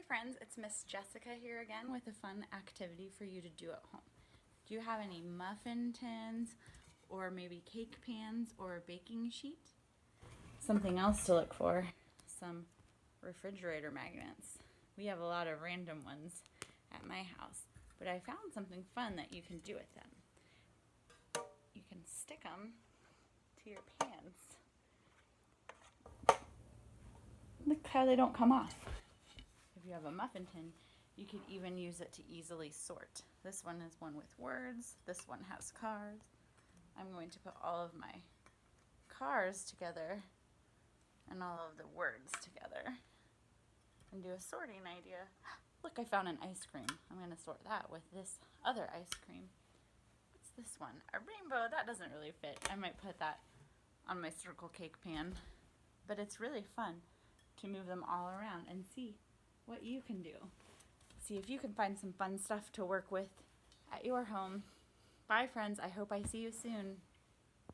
friends, it's Miss Jessica here again with a fun activity for you to do at home. Do you have any muffin tins or maybe cake pans or a baking sheet? Something else to look for, some refrigerator magnets. We have a lot of random ones at my house, but I found something fun that you can do with them. You can stick them to your pans. Look how they don't come off. If you have a muffin tin, you could even use it to easily sort. This one is one with words. This one has cars. I'm going to put all of my cars together and all of the words together and do a sorting idea. Look, I found an ice cream. I'm going to sort that with this other ice cream. What's this one? A rainbow. That doesn't really fit. I might put that on my circle cake pan. But it's really fun to move them all around and see what you can do. See if you can find some fun stuff to work with at your home. Bye, friends. I hope I see you soon.